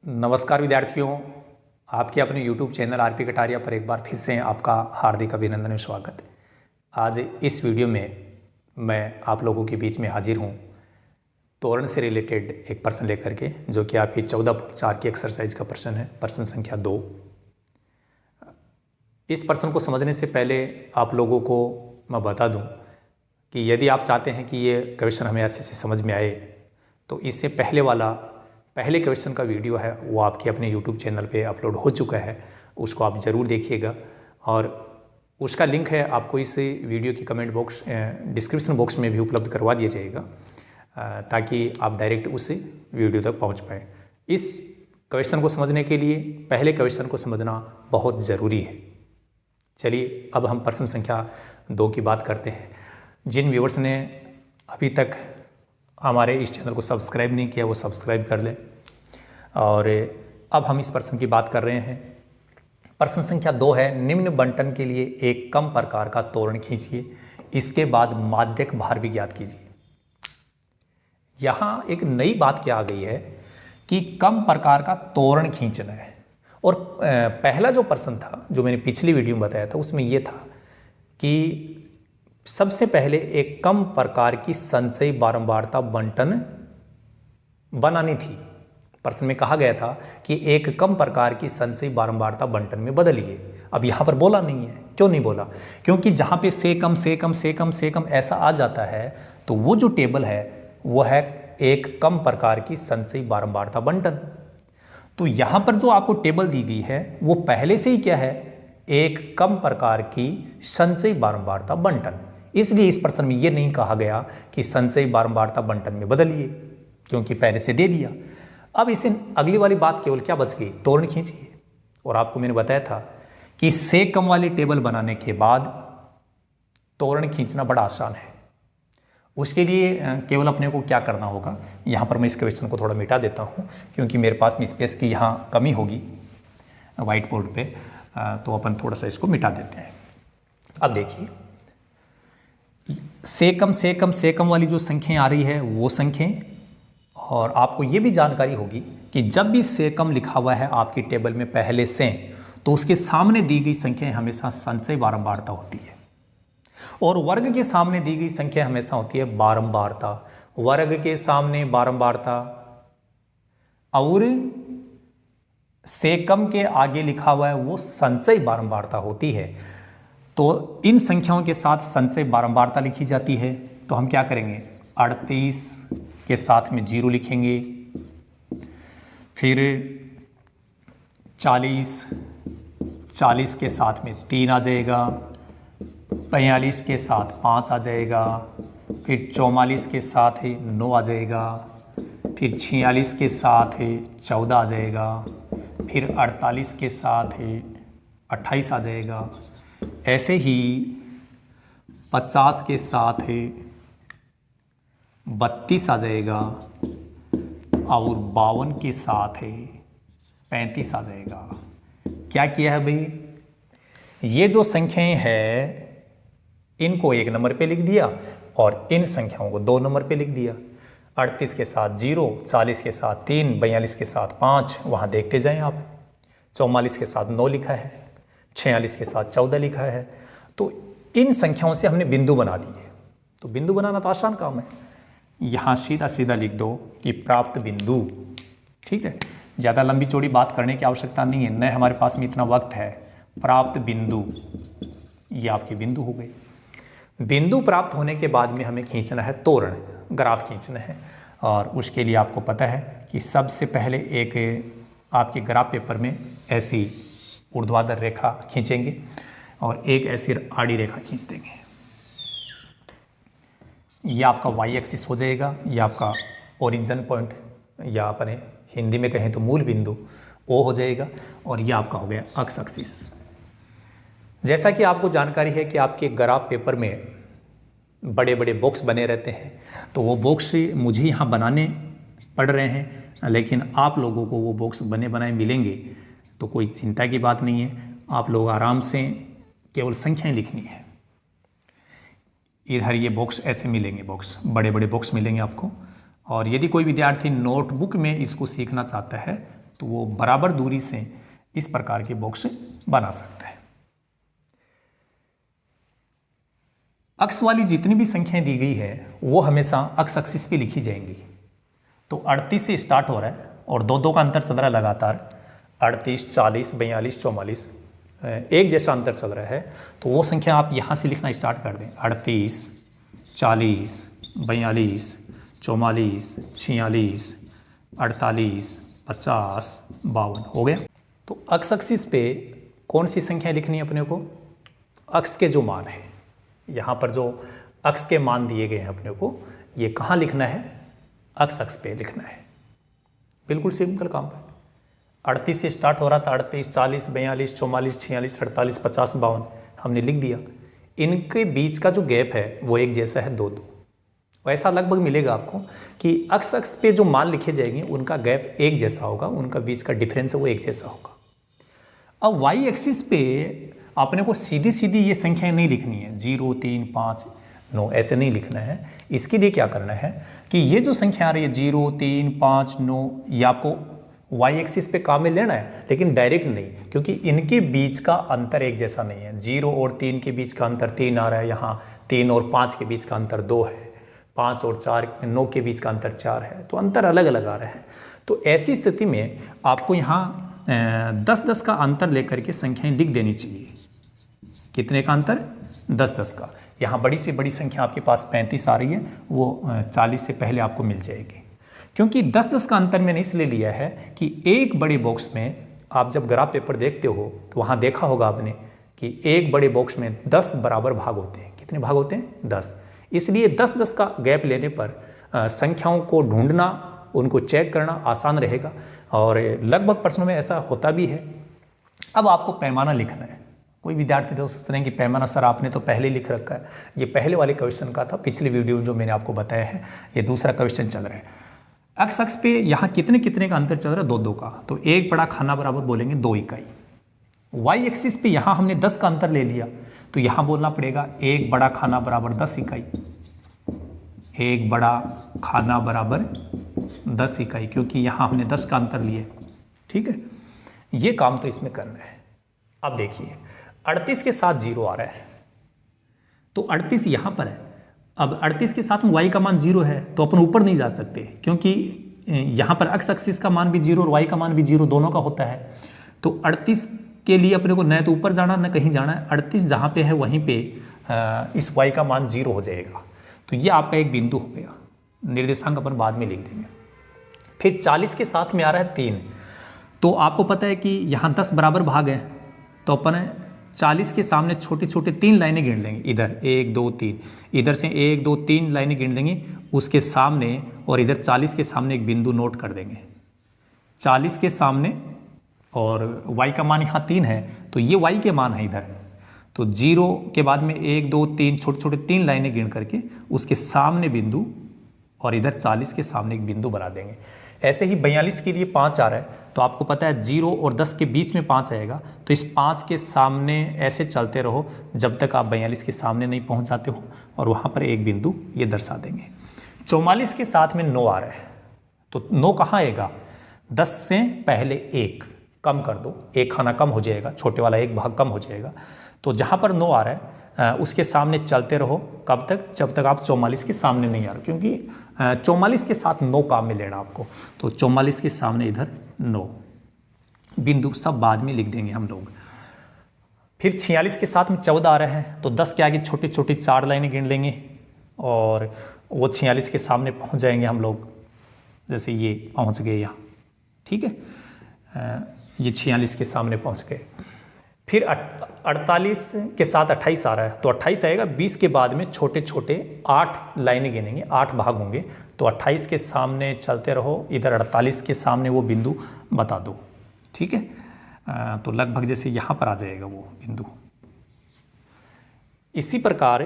नमस्कार विद्यार्थियों, आपके अपने YouTube चैनल आरपी कटारिया पर एक बार फिर से आपका हार्दिक अभिनंदन और स्वागत है। आज इस वीडियो में मैं आप लोगों के बीच में हाजिर हूँ तोरण से रिलेटेड एक प्रश्न लेकर के, जो कि आपकी 14.4 की एक्सरसाइज का प्रश्न है, प्रश्न संख्या 2। इस प्रश्न को समझने से पहले आप लोगों को मैं बता दूँ कि यदि आप चाहते हैं कि ये क्वेश्चन हमें ऐसे से समझ में आए, तो इससे पहले क्वेश्चन का वीडियो है वो आपके अपने YouTube चैनल पे अपलोड हो चुका है, उसको आप ज़रूर देखिएगा और उसका लिंक है आपको इस वीडियो की कमेंट बॉक्स डिस्क्रिप्शन बॉक्स में भी उपलब्ध करवा दिया जाएगा, ताकि आप डायरेक्ट उस वीडियो तक पहुंच पाएँ। इस क्वेश्चन को समझने के लिए पहले क्वेश्चन को समझना बहुत ज़रूरी है। चलिए अब हम प्रश्न संख्या 2 की बात करते हैं। जिन व्यूअर्स ने अभी तक हमारे इस चैनल को सब्सक्राइब नहीं किया वो सब्सक्राइब कर लें। और अब हम इस प्रश्न की बात कर रहे हैं। प्रश्न संख्या 2 है, निम्न बंटन के लिए एक कम प्रकार का तोरण खींचिए, इसके बाद माध्यक भार भी ज्ञात कीजिए। यहाँ एक नई क्या आ गई है कि कम प्रकार का तोरण खींचना है। और पहला जो प्रश्न था जो मैंने पिछली वीडियो में बताया था, उसमें यह था कि सबसे पहले एक कम प्रकार की संचयी बारंबारता बंटन बनानी थी। प्रश्न में कहा गया था कि एक कम प्रकार की संचयी बारंबारता बंटन में बदलिए। अब यहाँ पर बोला नहीं है। क्यों नहीं बोला? क्योंकि जहाँ पे से कम ऐसा आ जाता है तो वो जो टेबल है वो है एक कम प्रकार की संचयी बारंबारता बंटन। तो यहाँ पर जो आपको टेबल दी गई है वो पहले से ही क्या है, एक कम प्रकार की संचयी बारंबारता बंटन। इसलिए इस प्रश्न में यह नहीं कहा गया कि संचयी बारंबारता बंटन में बदलिए, क्योंकि पहले से दे दिया। अब इसे अगली वाली बात केवल क्या बच गई, तोरण खींचिए। और आपको मैंने बताया था कि से कम वाली टेबल बनाने के बाद तोरण खींचना बड़ा आसान है। उसके लिए केवल अपने को क्या करना होगा, यहाँ पर मैं इस क्वेश्चन को थोड़ा मिटा देता हूँ क्योंकि मेरे पास में स्पेस की यहाँ कमी होगी व्हाइट बोर्ड पे, तो अपन थोड़ा सा इसको मिटा देते हैं। अब देखिए, से कम वाली जो संख्याएं आ रही है वो संख्याएं, और आपको ये भी जानकारी होगी कि जब भी से कम लिखा हुआ है आपकी टेबल में पहले से, तो उसके सामने दी गई संख्याएं हमेशा संचयी बारंबारता होती है, और वर्ग के सामने दी गई संख्या हमेशा होती है बारंबारता। वर्ग के सामने बारंबारता और से कम के आगे लिखा हुआ है वो संचयी बारंबारता होती है। तो इन संख्याओं के साथ संचयी बारंबारता लिखी जाती है। तो हम क्या करेंगे, 38 के साथ में 0 लिखेंगे, फिर 40 के साथ में 3 आ जाएगा, 45 के साथ 5 आ जाएगा, फिर 44 के साथ 9 आ जाएगा, फिर 46 के साथ 14 आ जाएगा, फिर 48 के साथ 28 आ जाएगा। ऐसे ही 50 के साथ 32 आ जाएगा, और 52 के साथ 35 आ जाएगा। क्या किया है भाई, ये जो संख्याएं हैं इनको 1 नंबर पे लिख दिया और इन संख्याओं को 2 नंबर पे लिख दिया। 38 के साथ 0, 40 के साथ 3, 42 के साथ 5, वहाँ देखते जाएं आप। 44 के साथ 9 लिखा है, 46 के साथ 14 लिखा है। तो इन संख्याओं से हमने बिंदु बना दिए। तो बिंदु बनाना तो आसान काम है, यहाँ सीधा सीधा लिख दो कि प्राप्त बिंदु। ठीक है, ज़्यादा लंबी चौड़ी बात करने की आवश्यकता नहीं है, न हमारे पास में इतना वक्त है। प्राप्त बिंदु, ये आपके बिंदु हो गए। बिंदु प्राप्त होने के बाद में हमें खींचना है तोरण, ग्राफ खींचना है। और उसके लिए आपको पता है कि सबसे पहले एक आपके ग्राफ पेपर में ऐसी ऊर्ध्वाधर रेखा खींचेंगे और एक ऐसी आड़ी रेखा खींच देंगे। यह आपका वाई एक्सिस हो जाएगा, यह आपका ओरिजिन पॉइंट, या अपने हिंदी में कहें तो मूल बिंदु ओ हो जाएगा, और यह आपका हो गया अक्ष एक्सिस। जैसा कि आपको जानकारी है कि आपके ग्राफ पेपर में बड़े बड़े बॉक्स बने रहते हैं, तो वो बॉक्स मुझे यहाँ बनाने पड़ रहे हैं, लेकिन आप लोगों को वो बॉक्स बने बनाए मिलेंगे, तो कोई चिंता की बात नहीं है। आप लोग आराम से केवल संख्याएं लिखनी है। इधर ये बॉक्स ऐसे मिलेंगे, बॉक्स बड़े बड़े बॉक्स मिलेंगे आपको। और यदि कोई विद्यार्थी नोटबुक में इसको सीखना चाहता है तो वो बराबर दूरी से इस प्रकार के बॉक्स बना सकता है। अक्स वाली जितनी भी संख्याएं दी गई है वो हमेशा अक्स एक्सिस पे लिखी जाएंगी। तो 38 से स्टार्ट हो रहा है और दो दो का अंतर चल रहा है लगातार, 38, 40, 42, 44 एक जैसा अंतर चल रहा है। तो वो संख्या आप यहाँ से लिखना स्टार्ट कर दें, 38, 40, 42, 44, 46, 48, 50, 52 हो गया। तो अक्स एक्सिस पे कौन सी संख्या लिखनी है अपने को? अक्स के जो मान है, यहाँ पर जो अक्स के मान दिए गए हैं अपने को, ये कहाँ लिखना है? अक्स अक्स पे लिखना है। बिल्कुल सिंपल काम है। 38 से स्टार्ट हो रहा था, 38, 40, 42, 44, 46, 48, 50, 52 हमने लिख दिया। इनके बीच का जो गैप है वो एक जैसा है 2, 2। वैसा लगभग मिलेगा आपको कि अक्स अक्स पे जो मान लिखे जाएंगे उनका गैप एक जैसा होगा, उनका बीच का डिफरेंस है वो एक जैसा होगा। अब वाई एक्सिस पे आपने को सीधी सीधी ये संख्याएं नहीं लिखनी है, 0, 3, 5, 9 ऐसे नहीं लिखना है। इसके लिए क्या करना है कि ये जो संख्या आ रही है 0, 3, 5, 9, ये आपको वाई एक्सिस पे काम में लेना है, लेकिन डायरेक्ट नहीं, क्योंकि इनके बीच का अंतर एक जैसा नहीं है। 0 और 3 के बीच का अंतर 3 आ रहा है, यहाँ 3 और 5 के बीच का अंतर 2 है, 5 और 4, 9 के बीच का अंतर 4 है, तो अंतर अलग अलग आ रहा है। तो ऐसी स्थिति में आपको यहाँ 10-10 का अंतर लेकर के संख्याएं लिख देनी चाहिए। कितने का अंतर? 10-10 का। यहाँ बड़ी से बड़ी संख्या आपके पास 35 आ रही है, वो 40 से पहले आपको मिल जाएगी। क्योंकि 10-10 का अंतर मैंने इसलिए लिया है कि एक बड़े बॉक्स में आप जब ग्राफ पेपर देखते हो तो वहाँ देखा होगा आपने कि एक बड़े बॉक्स में 10 बराबर भाग होते हैं। कितने भाग होते हैं? 10। इसलिए 10-10 का गैप लेने पर संख्याओं को ढूंढना, उनको चेक करना आसान रहेगा और लगभग प्रश्नों में ऐसा होता भी है। अब आपको पैमाना लिखना है। कोई विद्यार्थी दोस्त सोचते हैं कि पैमाना सर आपने तो पहले लिख रखा है। ये पहले वाले क्वेश्चन का था, पिछले वीडियो जो मैंने आपको बताया है, ये दूसरा क्वेश्चन चल रहा है। एक्स अक्स पे यहाँ कितने कितने का अंतर चल रहा है? 2-2 का। तो एक बड़ा खाना बराबर बोलेंगे 2 इकाई। वाई एक्सिस पे यहाँ हमने 10 का अंतर ले लिया, तो यहाँ बोलना पड़ेगा एक बड़ा खाना बराबर 10 इकाई। एक बड़ा खाना बराबर 10 इकाई, क्योंकि यहाँ हमने 10 का अंतर लिया। ठीक है, ये काम तो इसमें करना है। अब देखिए 38 के साथ 0 आ रहा है, तो 38 यहाँ पर है। अब 38 के साथ में y का मान 0 है, तो अपन ऊपर नहीं जा सकते, क्योंकि यहाँ पर एक्स एक्सिस का मान भी 0 और y का मान भी 0 दोनों का होता है। तो 38 के लिए अपने को न तो ऊपर जाना न कहीं जाना है। 38 जहाँ पे है वहीं पे इस y का मान 0 हो जाएगा। तो ये आपका एक बिंदु हो गया। निर्देशांक अपन बाद में लिख देंगे। फिर 40 के साथ में आ रहा है 3, तो आपको पता है कि यहाँ 10 बराबर भाग है, तो अपन 40 के सामने छोटे छोटे 3 लाइनें गिन लेंगे। इधर 1, 2, 3, इधर से 1, 2, 3 लाइनें गिन देंगे उसके सामने, और इधर 40 के सामने एक बिंदु नोट कर देंगे। 40 के सामने, और y का मान यहाँ 3 है, तो ये y के मान है इधर। तो 0 के बाद में 1, 2, 3 छोटे छोटे 3 लाइनें गिन करके उसके सामने बिंदु, और इधर 40 के सामने एक बिंदु बना देंगे। ऐसे ही 42 के लिए 5 आ रहा है, तो आपको पता है 0 और 10 के बीच में 5 आएगा, तो इस 5 के सामने ऐसे चलते रहो जब तक आप 42 के सामने नहीं पहुंच जाते हो, और वहाँ पर एक बिंदु ये दर्शा देंगे। 44 के साथ में 9 आ रहा है, तो 9 कहाँ आएगा? 10 से पहले 1 कम कर दो, एक खाना कम हो जाएगा, छोटे वाला एक भाग कम हो जाएगा। तो जहाँ पर 9 आ रहा है उसके सामने चलते रहो, कब तक? जब तक आप 44 के सामने नहीं आ रहे, क्योंकि 44 के साथ 9 काम में लेना आपको। तो 44 के सामने इधर 9 बिंदु, सब बाद में लिख देंगे हम लोग। फिर 46 के साथ में 14 आ रहा है, तो 10 के आगे छोटी छोटी 4 लाइनें गिन लेंगे, और वो 46 के सामने पहुंच जाएंगे हम लोग। जैसे ये पहुंच गए यहाँ, ठीक है, ये 46 के सामने पहुंच गए। फिर 48 के साथ 28 आ रहा है, तो 28 आएगा। 20 के बाद में छोटे छोटे 8 लाइनें गिनेंगे, 8 भाग होंगे, तो 28 के सामने चलते रहो, इधर 48 के सामने वो बिंदु बता दो। ठीक है, तो लगभग जैसे यहाँ पर आ जाएगा वो बिंदु। इसी प्रकार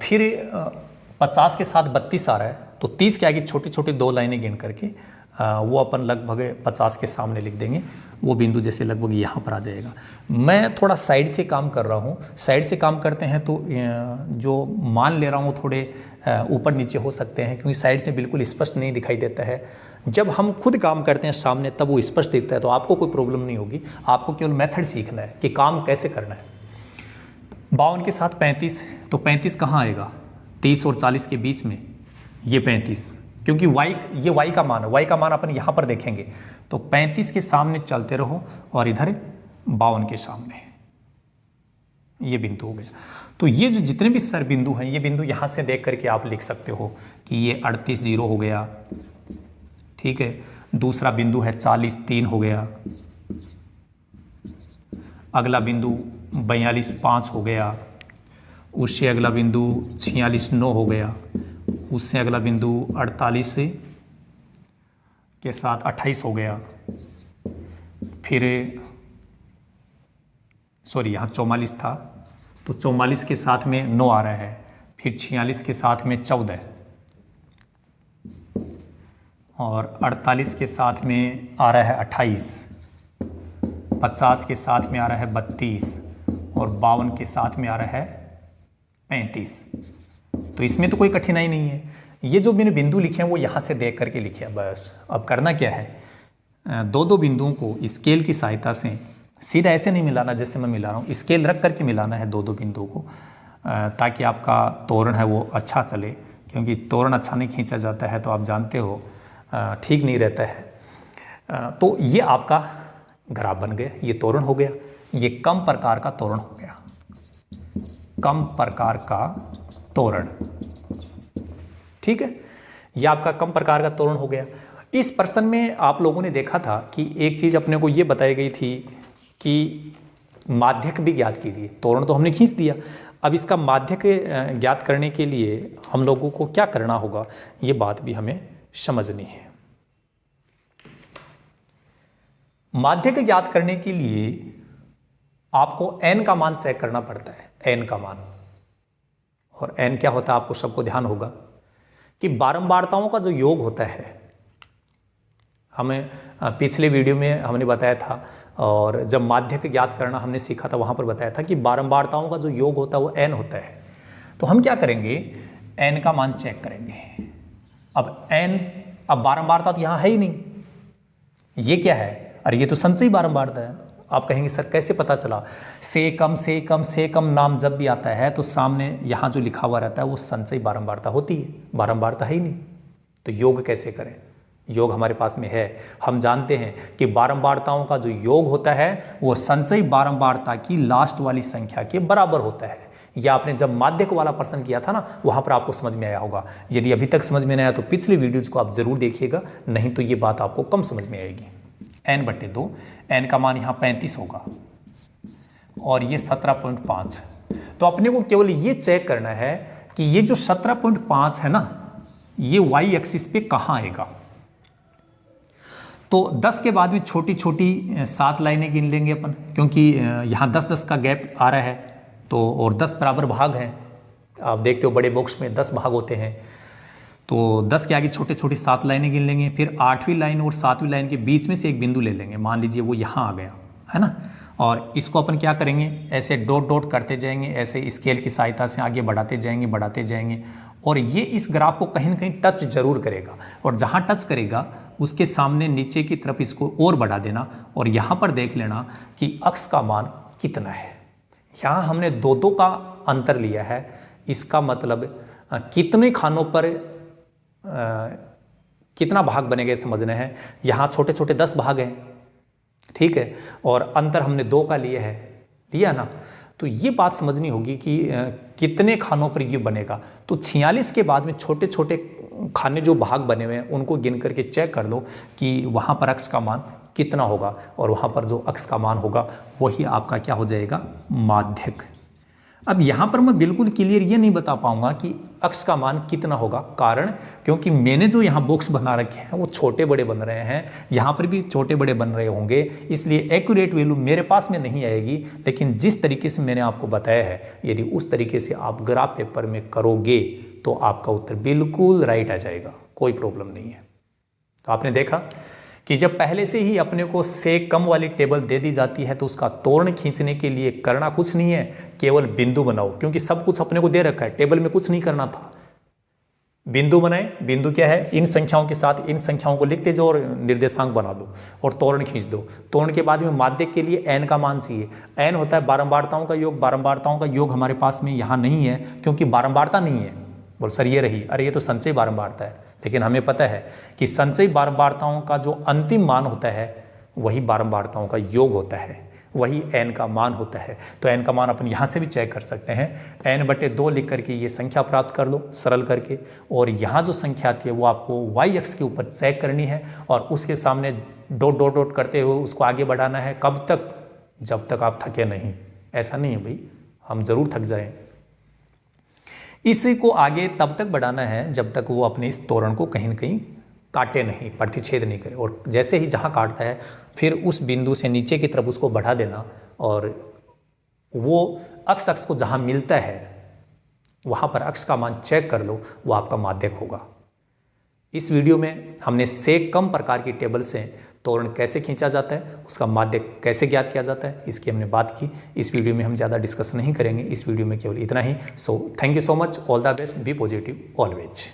फिर 50 के साथ 32 आ रहा है, तो 30 के आगे छोटे छोटे 2 लाइनें गिन करके वो अपन लगभग 50 के सामने लिख देंगे, वो बिंदु जैसे लगभग यहाँ पर आ जाएगा। मैं थोड़ा साइड से काम कर रहा हूँ, साइड से काम करते हैं तो जो मान ले रहा हूँ थोड़े ऊपर नीचे हो सकते हैं, क्योंकि साइड से बिल्कुल स्पष्ट नहीं दिखाई देता है। जब हम खुद काम करते हैं सामने तब वो स्पष्ट दिखता है, तो आपको कोई प्रॉब्लम नहीं होगी। आपको केवल मेथड सीखना है कि काम कैसे करना है। 52 के साथ 35, तो 35 कहाँ आएगा? 30 और 40 के बीच में ये 35, क्योंकि ये y का मान है, y का मान अपन यहाँ पर देखेंगे। तो 35 के सामने चलते रहो और इधर 52 के सामने, ये बिंदु हो गया। तो ये जो जितने भी सर बिंदु हैं, ये बिंदु यहाँ से देख करके आप लिख सकते हो कि ये 38 0 हो गया, ठीक है। दूसरा बिंदु है 40 3 हो गया, अगला बिंदु 42 5 हो गया, उससे अगला बिंदु 46 9 हो गया, उससे अगला बिंदु 48 के साथ 28 हो गया, फिर सॉरी यहाँ 44 था तो 44 के साथ में 9 आ रहा है, फिर 46 के साथ में 14 और 48 के साथ में आ रहा है 28, 50 के साथ में आ रहा है 32 और 52 के साथ में आ रहा है 35। तो इसमें तो कोई कठिनाई नहीं है। ये जो मैंने बिंदु लिखे हैं वो यहाँ से देख करके लिखे हैं बस। अब करना क्या है, दो दो बिंदुओं को स्केल की सहायता से सीधा ऐसे नहीं मिलाना जैसे मैं मिला रहा हूँ, स्केल रख करके मिलाना है दो दो बिंदुओं को, ताकि आपका तोरण है वो अच्छा चले। क्योंकि तोरण अच्छा नहीं खींचा जाता है तो आप जानते हो ठीक नहीं रहता है। तो ये आपका ग्राफ बन गया, ये तोरण हो गया, ये कम प्रकार का तोरण हो गया, कम प्रकार का तोरण, ठीक है। ये आपका कम प्रकार का तोरण हो गया। इस प्रश्न में आप लोगों ने देखा था कि एक चीज अपने को ये बताई गई थी कि माध्यक भी ज्ञात कीजिए। तोरण तो हमने खींच दिया, अब इसका माध्यक ज्ञात करने के लिए हम लोगों को क्या करना होगा, ये बात भी हमें समझनी है। माध्यक ज्ञात करने के लिए आपको n का मान चेक करना पड़ता है, n का मान। और n क्या होता है आपको सबको ध्यान होगा कि बारंबारताओं का जो योग होता है, हमें पिछले वीडियो में हमने बताया था, और जब माध्यक ज्ञात करना हमने सीखा था वहाँ पर बताया था कि बारंबारताओं का जो योग होता है वो n होता है। तो हम क्या करेंगे, n का मान चेक करेंगे। अब n, अब बारंबारता तो यहाँ है ही नहीं, ये क्या है, अरे ये तो संचयी बारंबारता है। आप कहेंगे सर कैसे पता चला, से कम नाम जब भी आता है तो सामने यहाँ जो लिखा हुआ रहता है वो संचयी बारंबारता होती है, बारंबारता है ही नहीं। तो योग कैसे करें, योग हमारे पास में है। हम जानते हैं कि बारंबारताओं का जो योग होता है वो संचयी बारंबारता की लास्ट वाली संख्या के बराबर होता है। यह आपने जब माध्यक वाला प्रश्न किया था ना, वहां पर आपको समझ में आया होगा। यदि अभी तक समझ में नहीं आया तो पिछले वीडियोज को आप जरूर देखिएगा, नहीं तो ये बात आपको कम समझ में आएगी। n/2, n का मान यहाँ 35 होगा और ये 17.5। तो अपने को केवल ये चेक करना है कि ये जो 17.5 है ना, ये y एक्सिस पे कहाँ आएगा। तो 10 के बाद में छोटी छोटी 7 लाइनें गिन लेंगे अपन, क्योंकि यहाँ 10-10 का गैप आ रहा है तो, और 10 बराबर भाग हैं। आप देखते हो बड़े बॉक्स में 10 भाग होते हैं, तो 10 के आगे छोटे छोटे 7 लाइनें गिन लेंगे। फिर 8वीं लाइन और 7वीं लाइन के बीच में से एक बिंदु ले लेंगे, मान लीजिए वो यहाँ आ गया है ना, और इसको अपन क्या करेंगे, ऐसे डॉट डॉट करते जाएंगे, ऐसे स्केल की सहायता से आगे बढ़ाते जाएंगे और ये इस ग्राफ को कहीं ना कहीं टच जरूर करेगा, और जहाँ टच करेगा उसके सामने नीचे की तरफ इसको और बढ़ा देना, और यहाँ पर देख लेना कि अक्ष का मान कितना है। यहाँ हमने दो का अंतर लिया है, इसका मतलब कितने खानों पर कितना भाग बनेगा समझना है। यहाँ छोटे छोटे 10 भाग हैं, ठीक है, और अंतर हमने 2 का लिया ना, तो ये बात समझनी होगी कि कितने खानों पर ये बनेगा। तो 46 के बाद में छोटे छोटे खाने जो भाग बने हुए हैं उनको गिन करके चेक कर लो कि वहाँ पर अक्ष का मान कितना होगा, और वहाँ पर जो अक्ष का मान होगा वही आपका क्या हो जाएगा, माध्यक। अब यहाँ पर मैं बिल्कुल क्लियर ये नहीं बता पाऊंगा कि अक्ष का मान कितना होगा, कारण क्योंकि मैंने जो यहाँ बॉक्स बना रखे हैं वो छोटे बड़े बन रहे हैं, यहाँ पर भी छोटे बड़े बन रहे होंगे, इसलिए एक्यूरेट वैल्यू मेरे पास में नहीं आएगी। लेकिन जिस तरीके से मैंने आपको बताया है, यदि उस तरीके से आप ग्राफ पेपर में करोगे तो आपका उत्तर बिल्कुल राइट आ जाएगा, कोई प्रॉब्लम नहीं है, तो आपने देखा कि जब पहले से ही अपने को से कम वाली टेबल दे दी जाती है तो उसका त्वरण खींचने के लिए करना कुछ नहीं है, केवल बिंदु बनाओ, क्योंकि सब कुछ अपने को दे रखा है, टेबल में कुछ नहीं करना था। बिंदु बनाए, बिंदु क्या है, इन संख्याओं के साथ इन संख्याओं को लिखते जाओ और निर्देशांक बना दो और त्वरण खींच दो। त्वरण के बाद में माध्य के लिए n का मान चाहिए। n होता है बारंबारताओं का योग, बारंबारताओं का योग हमारे पास में यहाँ नहीं है क्योंकि बारंबारता नहीं है। बोल सर ये रही, अरे ये तो संचयी बारंबारता है, लेकिन हमें पता है कि संचयी बारंबारताओं का जो अंतिम मान होता है वही बारंबारताओं का योग होता है, वही n का मान होता है। तो n का मान अपन यहाँ से भी चेक कर सकते हैं, n/2 लिख करके ये संख्या प्राप्त कर लो सरल करके, और यहाँ जो संख्या आती है वो आपको y अक्ष के ऊपर चेक करनी है और उसके सामने डॉट डॉट डॉट करते हुए उसको आगे बढ़ाना है। कब तक? जब तक आप थके नहीं। ऐसा नहीं है भाई हम जरूर थक जाएं, इसी को आगे तब तक बढ़ाना है जब तक वो अपने इस त्वरण को कहीं न कहीं काटे नहीं, प्रतिच्छेद नहीं करे। और जैसे ही जहाँ काटता है फिर उस बिंदु से नीचे की तरफ उसको बढ़ा देना और वो अक्ष को जहाँ मिलता है वहाँ पर अक्ष का मान चेक कर लो, वो आपका माध्यक होगा। इस वीडियो में हमने से कम प्रकार की टेबल से त्वरण कैसे खींचा जाता है, उसका माध्यक कैसे ज्ञात किया जाता है, इसकी हमने बात की। इस वीडियो में हम ज़्यादा डिस्कस नहीं करेंगे, इस वीडियो में केवल इतना ही। So thank you so much, all the best, be positive always.